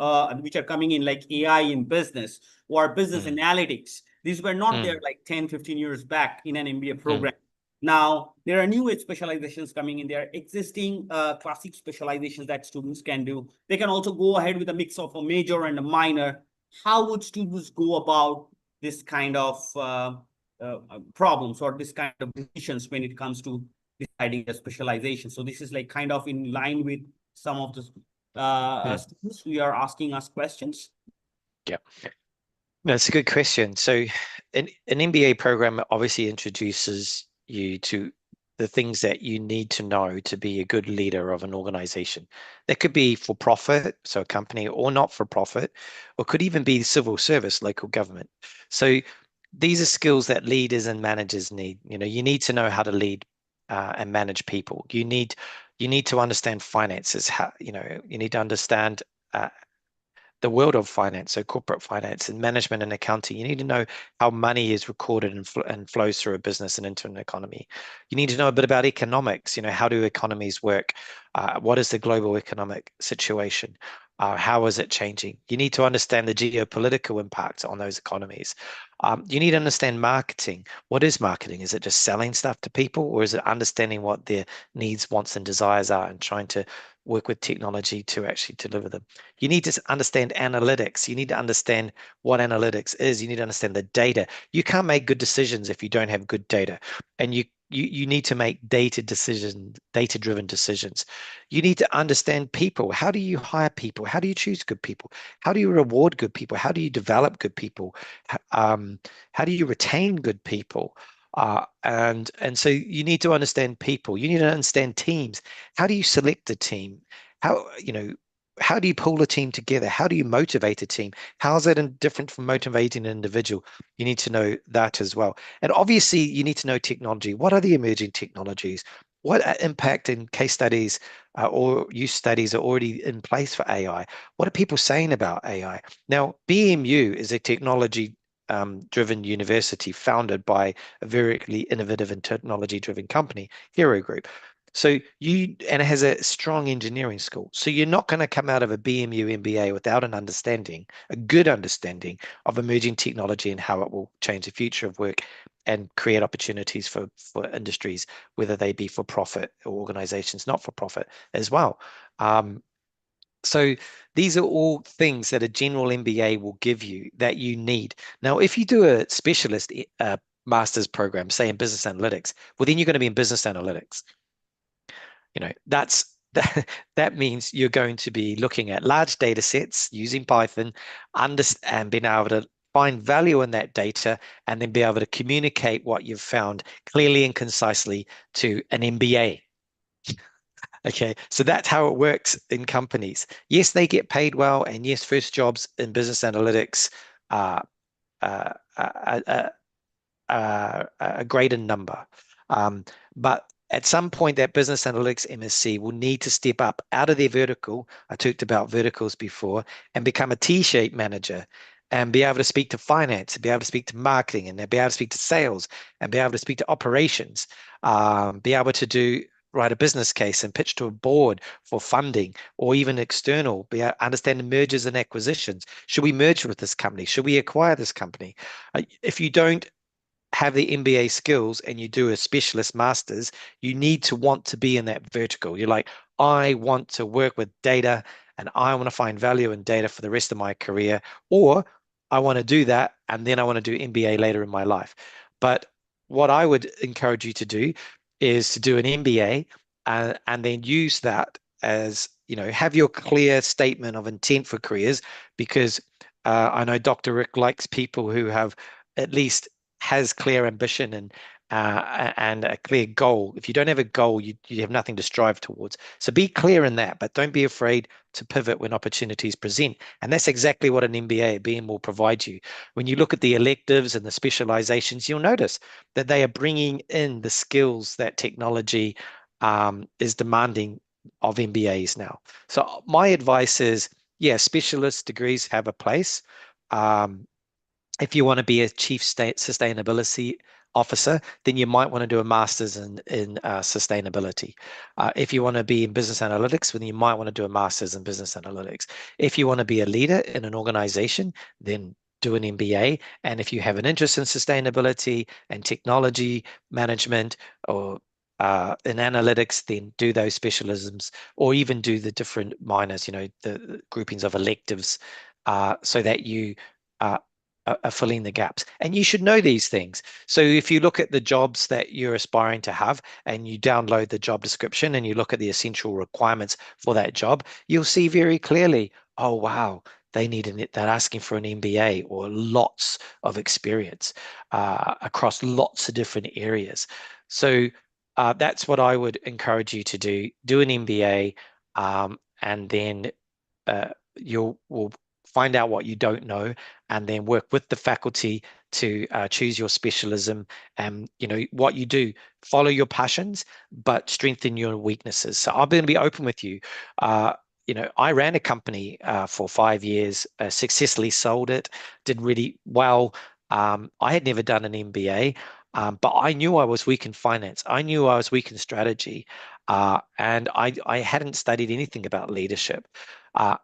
which are coming in, like AI in business or business mm, analytics. These were not there mm, like 10, 15 years back in an MBA mm, program. Now, there are new age specializations coming in. There are existing classic specializations that students can do. They can also go ahead with a mix of a major and a minor. How would students go about this kind of problems or this kind of decisions when it comes to deciding a specialization? So this is like kind of in line with some of the mm. students who are asking us questions. Yeah. No, it's a good question. So an MBA program obviously introduces you to the things that you need to know to be a good leader of an organization. That could be for profit, so a company, or not for profit, or could even be civil service, local government. So these are skills that leaders and managers need. You need to know how to lead and manage people. You need to understand finances. You need to understand the world of finance, so corporate finance and management and accounting. You need to know how money is recorded and flows through a business and into an economy. You need to know a bit about economics. How do economies work? What is the global economic situation? How is it changing? You need to understand the geopolitical impact on those economies. You need to understand marketing. What is marketing? Is it just selling stuff to people, or is it understanding what their needs, wants, and desires are and trying to work with technology to actually deliver them? You need to understand analytics. You need to understand what analytics is. You need to understand the data. You can't make good decisions if you don't have good data. And you need to make data-driven decisions. You need to understand people. How do you hire people? How do you choose good people? How do you reward good people? How do you develop good people? How do you retain good people? And so you need to understand people. You need to understand teams. How do you select a team? How do you pull a team together? How do you motivate a team? How is that different from motivating an individual? You need to know that as well. And obviously, you need to know technology. What are the emerging technologies? What impact and case studies or use studies are already in place for AI? What are people saying about AI? Now, BMU is a technology driven university founded by a very innovative and technology driven company, Hero Group. And it has a strong engineering school. So you're not going to come out of a BMU MBA without a good understanding of emerging technology and how it will change the future of work and create opportunities for industries, whether they be for profit or organizations not for profit as well. So these are all things that a general MBA will give you that you need. Now, if you do a specialist master's program, say in business analytics, well, then you're going to be in business analytics. That's that means you're going to be looking at large data sets using Python, and being able to find value in that data, and then be able to communicate what you've found clearly and concisely to an MBA. Okay, so that's how it works in companies. Yes, they get paid well, and yes, first jobs in business analytics are a greater number. But at some point, that business analytics MSc will need to step up out of their vertical. I talked about verticals before, and become a T-shaped manager and be able to speak to finance, and be able to speak to marketing, and be able to speak to sales, and be able to speak to operations, be able to write a business case and pitch to a board for funding, or even external, understand the mergers and acquisitions. Should we merge with this company? Should we acquire this company? If you don't have the MBA skills and you do a specialist master's, you need to want to be in that vertical. You're like, I want to work with data and I want to find value in data for the rest of my career, or I want to do that and then I want to do MBA later in my life. But what I would encourage you to do is to do an MBA and then use that as, have your clear statement of intent for careers, because I know Dr. Rick likes people who have at least has clear ambition and a clear goal. If you don't have a goal, you have nothing to strive towards. So be clear in that, but don't be afraid to pivot when opportunities present. And that's exactly what an MBA at BM will provide you. When you look at the electives and the specializations, you'll notice that they are bringing in the skills that technology is demanding of MBAs now. So my advice is, yeah, specialist degrees have a place. Um, If you want to be a chief sustainability officer, then you might want to do a master's in sustainability. If you want to be in business analytics, then you might want to do a master's in business analytics. If you want to be a leader in an organization, then do an MBA. And if you have an interest in sustainability and technology management or in analytics, then do those specialisms or even do the different minors, the groupings of electives so that you uh, are filling the gaps. And you should know these things. So if you look at the jobs that you're aspiring to have and you download the job description and you look at the essential requirements for that job, you'll see very clearly, oh, wow, they're asking for an MBA or lots of experience across lots of different areas. So that's what I would encourage you to do. Do an MBA and then will find out what you don't know and then work with the faculty to choose your specialism. And what you do, follow your passions but strengthen your weaknesses. So I'm going to be open with you. I ran a company for 5 years, successfully sold it, did really well. I had never done an MBA, but I knew I was weak in finance. I knew I was weak in strategy, and I hadn't studied anything about leadership. Uh,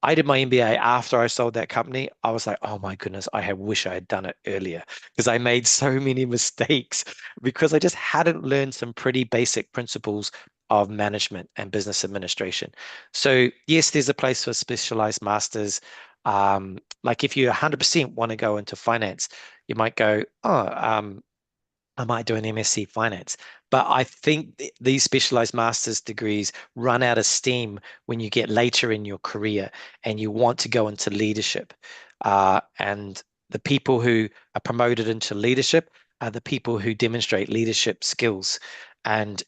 I did my MBA after I sold that company. I was like, oh my goodness, wish I had done it earlier because I made so many mistakes because I just hadn't learned some pretty basic principles of management and business administration. So yes, there's a place for specialized masters. Like if you 100% want to go into finance, you might go, oh, I might do an MSc Finance. But I think these specialized master's degrees run out of steam when you get later in your career and you want to go into leadership. And the people who are promoted into leadership are the people who demonstrate leadership skills. And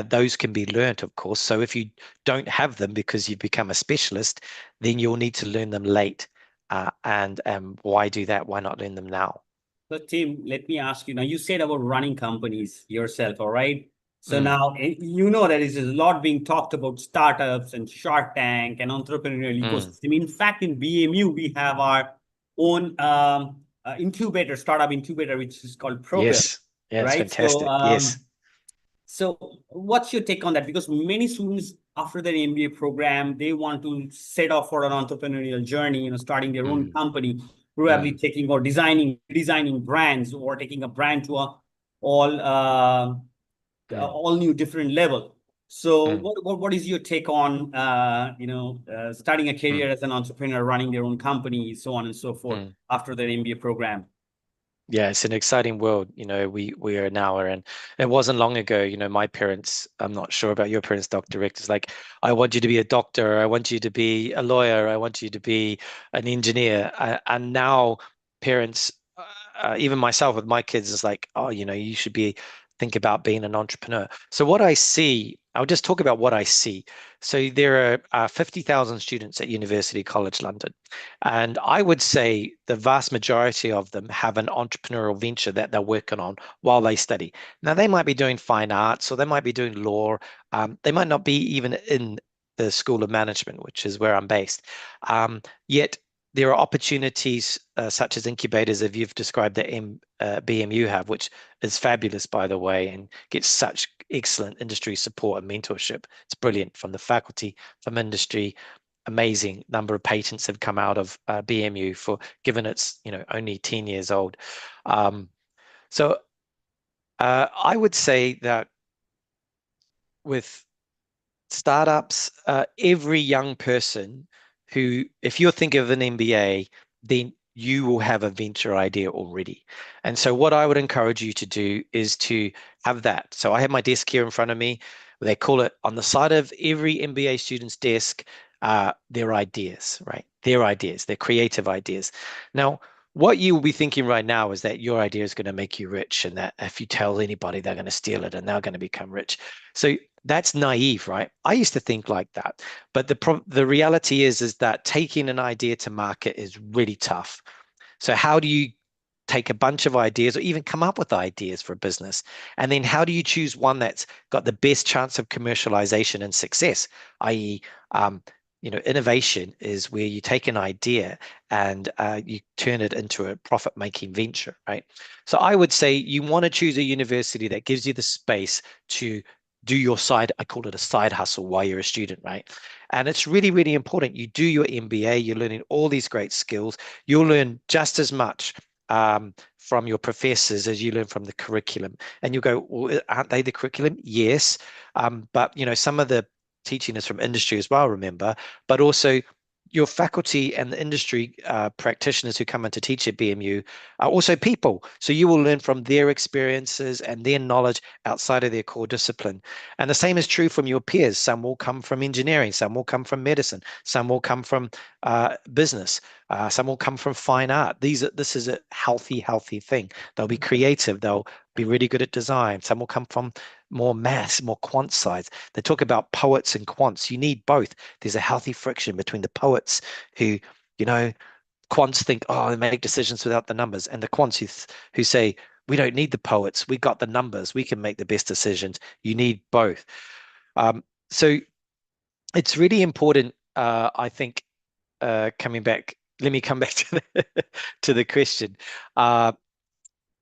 those can be learnt, of course. So if you don't have them because you've become a specialist, then you'll need to learn them late. And why do that? Why not learn them now? So, Tim, let me ask you now. You said about running companies yourself, all right? So Mm, now you know there is a lot being talked about startups and Shark Tank and entrepreneurial mm. ecosystem. In fact, in BMU, we have our own incubator, startup incubator, which is called Propel, Yes. Yeah, it's right? So, fantastic. Yes. so what's your take on that? Because many students after their MBA program, they want to set off for an entrepreneurial journey, starting their own Mm, company, probably mm, taking or designing brands or taking a brand to a mm, all new different level. So mm, what is your take on starting a mm, career as an entrepreneur, running their own company, so on and so forth mm. after their MBA program? Yeah, it's an exciting world, we are now in. It wasn't long ago, my parents, I'm not sure about your parents, Dr. Rick, it's like, I want you to be a doctor, I want you to be a lawyer, I want you to be an engineer. And now parents, even myself with my kids, is like, oh, you should think about being an entrepreneur. So what I see, I'll just talk about what I see. So there are 50,000 students at University College London. And I would say the vast majority of them have an entrepreneurial venture that they're working on while they study. Now, they might be doing fine arts or they might be doing law. They might not be even in the School of Management, which is where I'm based. Yet there are opportunities such as incubators, as you've described that BMU have, which is fabulous, by the way, and gets such excellent industry support and mentorship. It's brilliant from the faculty, from industry, amazing number of patents have come out of BMU for given it's only 10 years old. So I would say that with startups, every young person who, if you're thinking of an MBA, then you will have a venture idea already. And so what I would encourage you to do is to have that. So I have my desk here in front of me. They call it on the side of every MBA student's desk, their ideas, right? Their ideas, their creative ideas. Now, what you will be thinking right now is that your idea is going to make you rich, and that if you tell anybody, they're going to steal it and they're going to become rich. So that's naive, right? I used to think like that, but the reality is that taking an idea to market is really tough. So how do you take a bunch of ideas or even come up with ideas for a business? And then how do you choose one that's got the best chance of commercialization and success, i.e., innovation is where you take an idea and you turn it into a profit-making venture, right? So I would say you want to choose a university that gives you the space to do your I call it a side hustle while you're a student, right? And it's really, really important. You do your MBA, you're learning all these great skills. You'll learn just as much from your professors as you learn from the curriculum. And you go, well, aren't they the curriculum? Yes. But some of the teaching is from industry as well, remember, but also your faculty and the industry practitioners who come in to teach at BMU are also people. So you will learn from their experiences and their knowledge outside of their core discipline. And the same is true from your peers. Some will come from engineering, some will come from medicine, some will come from business, some will come from fine art. This is a healthy thing. They'll be creative. They'll be really good at design. Some will come from more maths, more quant sides. They talk about poets and quants. You need both. There's a healthy friction between the poets who, quants think, oh, they make decisions without the numbers, and the quants who say, we don't need the poets. We got the numbers. We can make the best decisions. You need both. So it's really important, I think, coming back. Let me come back to the question.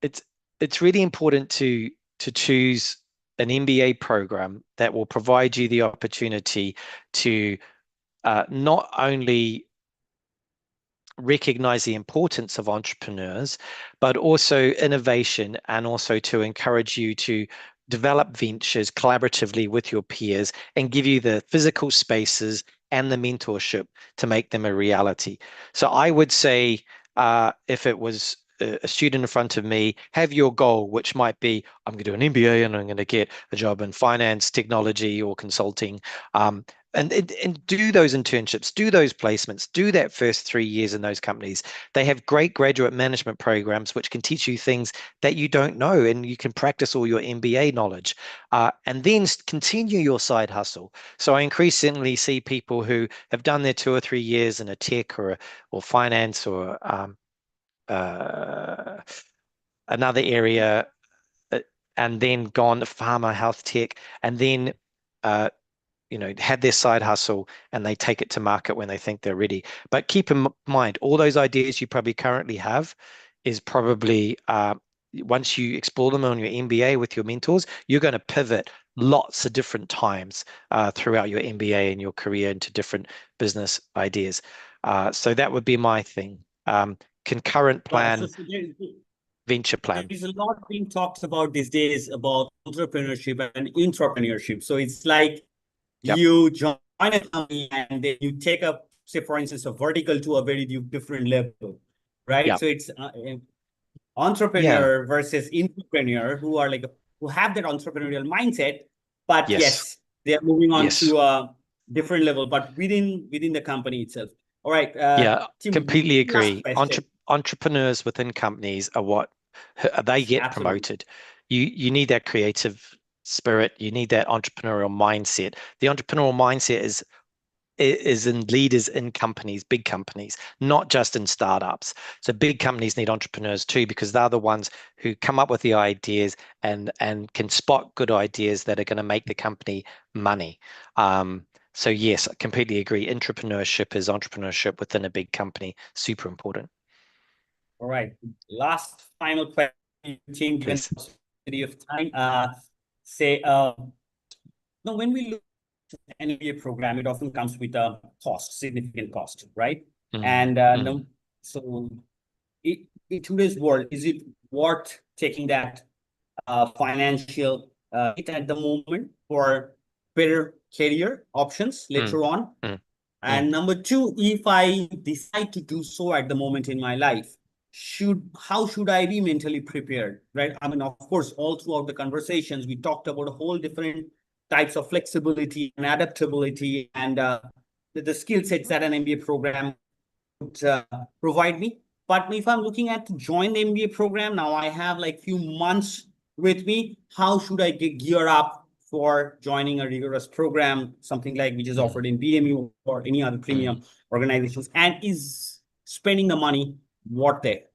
It's really important to choose an MBA program that will provide you the opportunity to not only recognize the importance of entrepreneurs, but also innovation, and also to encourage you to develop ventures collaboratively with your peers and give you the physical spaces and the mentorship to make them a reality. So I would say if it was a student in front of me, have your goal, which might be, I'm going to do an MBA and I'm going to get a job in finance, technology, or consulting. And do those internships, do those placements, do that first 3 years in those companies. They have great graduate management programs which can teach you things that you don't know, and you can practice all your MBA knowledge, and then continue your side hustle. So I increasingly see people who have done their 2 or 3 years in a tech or finance or another area, and then gone to pharma, health tech, and then had their side hustle, and they take it to market when they think they're ready. But keep in mind, all those ideas you probably currently have is probably once you explore them on your MBA with your mentors, you're going to pivot lots of different times throughout your MBA and your career into different business ideas. So that would be my thing. Concurrent plan, venture plan. There's a lot being talked about these days about entrepreneurship and intrapreneurship. So it's like you join a company and then you take up, say, for instance, a vertical to a very different level, right? So it's entrepreneur versus intrapreneur who have that entrepreneurial mindset, but yes, they are moving on to a different level, but within the company itself. All right. Tim, completely agree. Entrepreneurs within companies are what they get promoted. You need that creative spirit. You need that entrepreneurial mindset. The entrepreneurial mindset is in leaders in companies, big companies, not just in startups. So big companies need entrepreneurs too, because they're the ones who come up with the ideas and can spot good ideas that are going to make the company money. So yes, I completely agree. Intrapreneurship is entrepreneurship within a big company. Super important. All right. Last final question, given the of time. Now, when we look at an MBA program, it often comes with a significant cost, right? And so in today's world, is it worth taking that financial hit at the moment for better career options later on? And number two, if I decide to do so at the moment in my life, how should I be mentally prepared, right? I mean, of course, all throughout the conversations, we talked about a whole different types of flexibility and adaptability and the skill sets that an MBA program would provide me. But if I'm looking at to join the MBA program, now I have like few months with me. How should I get gear up for joining a rigorous program, something like which is offered in BMU or any other premium organizations? And is spending the money worth it?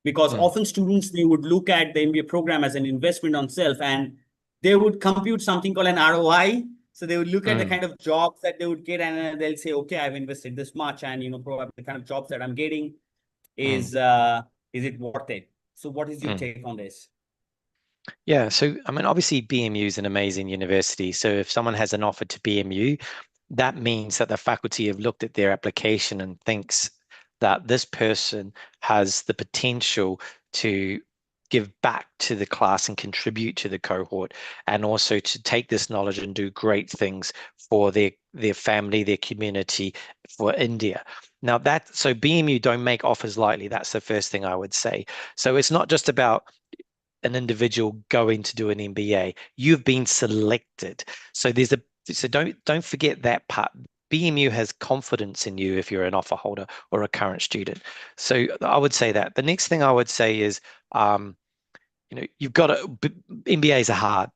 Because often students, they would look at the MBA program as an investment on self, and they would compute something called an ROI So they would look at the Mm, kind of jobs that they would get, and they'll say, okay, I've invested this much, and probably the kind of jobs that I'm getting mm, is it worth it? So what is your mm. take on this? Yeah, so I mean, obviously BMU is an amazing university. So if someone has an offer to BMU, that means that the faculty have looked at their application and thinks that this person has the potential to give back to the class and contribute to the cohort, and also to take this knowledge and do great things for their family, their community, for India. Now that so BMU don't make offers lightly. That's the first thing I would say. So it's not just about an individual going to do an MBA. You've been selected. So don't forget that part. BMU has confidence in you if you're an offer holder or a current student. So I would say that. The next thing I would say is um, you've got to, MBAs are hard.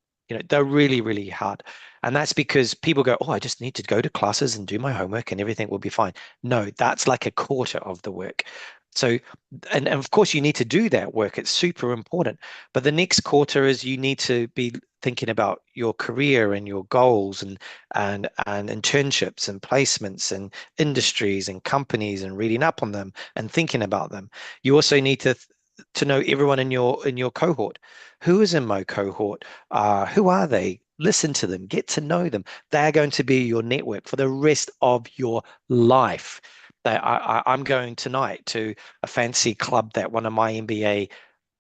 They're really, really hard. And that's because people go, oh, I just need to go to classes and do my homework and everything will be fine. No, that's like a quarter of the work. So, and of course, you need to do that work. It's super important. But the next quarter is you need to be thinking about your career and your goals, and internships and placements and industries and companies, and reading up on them and thinking about them. You also need to know everyone in your cohort. Who is in my cohort? Who are they? Listen to them, get to know them. They're going to be your network for the rest of your life. I'm going tonight to a fancy club that one of my MBA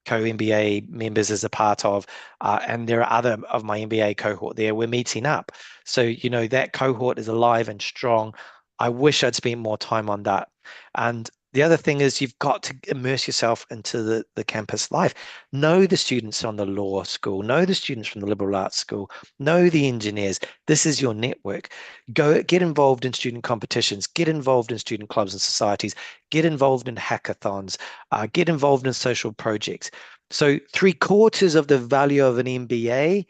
co-MBA members is a part of, and there are other of my MBA cohort there. We're meeting up. So, that cohort is alive and strong. I wish I'd spent more time on that. And the other thing is you've got to immerse yourself into the campus life. Know the students on the law school, know the students from the liberal arts school, know the engineers. This is your network. Go get involved in student competitions, get involved in student clubs and societies, get involved in hackathons, get involved in social projects. So 3/4 of the value of an MBA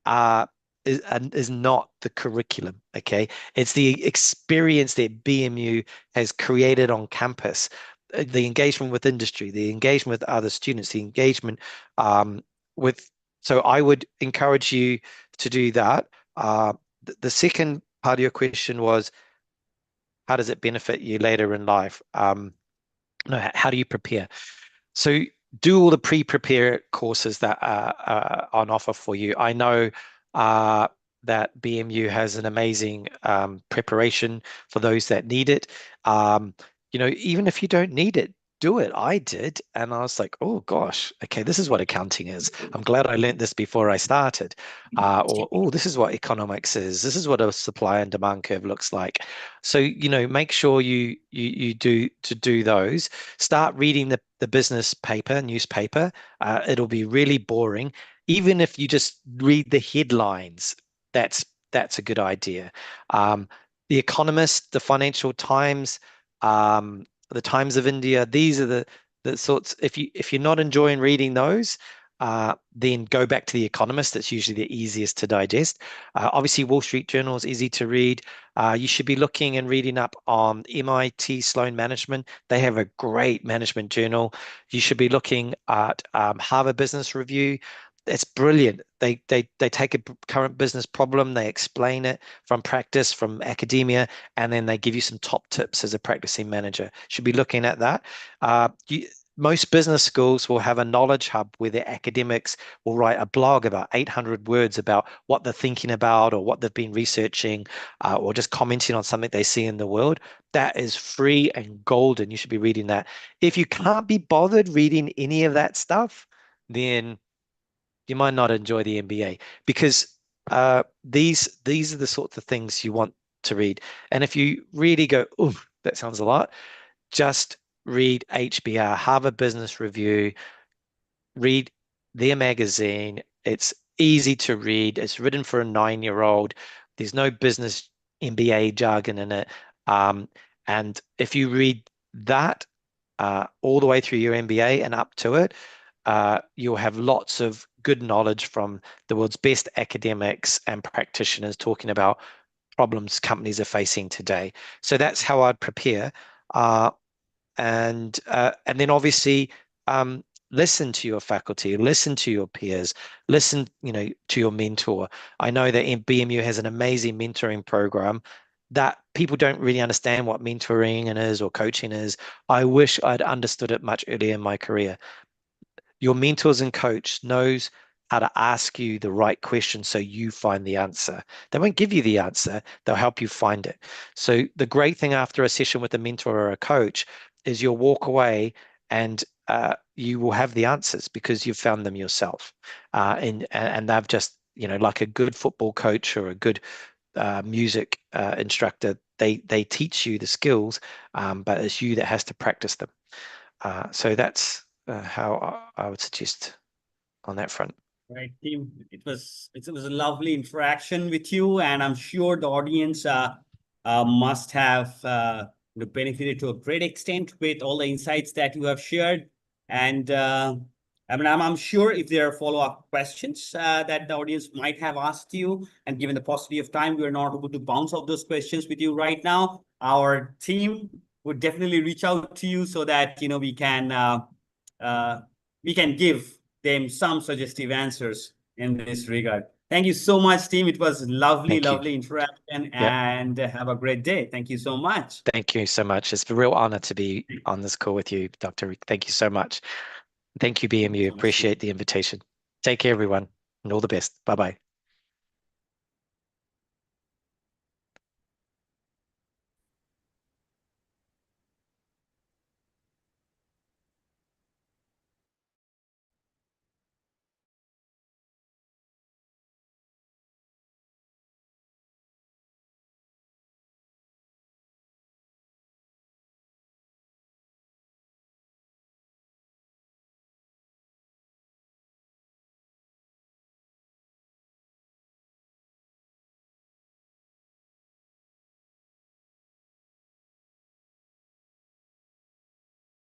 uh, is not the curriculum. Okay, it's the experience that BMU has created on campus, the engagement with industry, the engagement with other students, the engagement um, with. So I would encourage you to do that. The second part of your question was, how does it benefit you later in life? No, how do you prepare? So do all the pre-prepare courses that are on offer for you. I know uh, that BMU has an amazing preparation for those that need it. Even if you don't need it, do it. I did, and I was like, oh gosh, okay, this is what accounting is. I'm glad I learned this before I started. Or, oh, this is what economics is. This is what a supply and demand curve looks like. So, make sure you do those. Start reading the business paper, newspaper. It'll be really boring. Even if you just read the headlines, that's that's a good idea. The Economist, the Financial Times, the Times of India, these are the sorts. If you're not enjoying reading those, then go back to the Economist. It's usually the easiest to digest. Obviously, Wall Street Journal is easy to read. You should be looking and reading up on MIT Sloan Management. They have a great management journal. You should be looking at Harvard Business Review. It's brilliant. They take a current business problem, they explain it from practice, from academia, and then they give you some top tips as a practicing manager. Should be looking at that. Most business schools will have a knowledge hub where their academics will write a blog about 800 words about what they're thinking about or what they've been researching, or just commenting on something they see in the world. That is free and golden. You should be reading that. If you can't be bothered reading any of that stuff, then you might not enjoy the MBA, because these are the sorts of things you want to read. And if you really go, oh, that sounds a lot, just read HBR, Harvard Business Review, read their magazine. It's easy to read. It's written for a 9-year-old. There's no business MBA jargon in it. Um, and if you read that all the way through your MBA and up to it, you'll have lots of good knowledge from the world's best academics and practitioners talking about problems companies are facing today. So that's how I'd prepare. And then obviously, um, listen to your faculty, listen to your peers, listen, to your mentor. I know that BMU has an amazing mentoring program that people don't really understand what mentoring is or coaching is. I wish I'd understood it much earlier in my career. Your mentors and coach knows how to ask you the right question so you find the answer. They won't give you the answer, they'll help you find it. So the great thing after a session with a mentor or a coach is you'll walk away and you will have the answers because you've found them yourself. And they've just, like a good football coach or a good music instructor, they teach you the skills, but it's you that has to practice them. So that's how I would suggest on that front. Right, team. It was a lovely interaction with you, and I'm sure the audience must have benefited to a great extent with all the insights that you have shared. And I'm sure if there are follow-up questions that the audience might have asked you, and given the paucity of time, we are not able to bounce off those questions with you right now. Our team would definitely reach out to you so that we can give them some suggestive answers in this regard. Thank you so much, team. It was lovely, Thank you. lovely interaction, Yeah, and have a great day. Thank you so much. thank you so much. It's a real honor to be on this call with you, Dr. Rick. Thank you so much. Thank you, Thank you BMU. so much, team. Appreciate the invitation. Take care, everyone, and all the best. Bye-bye.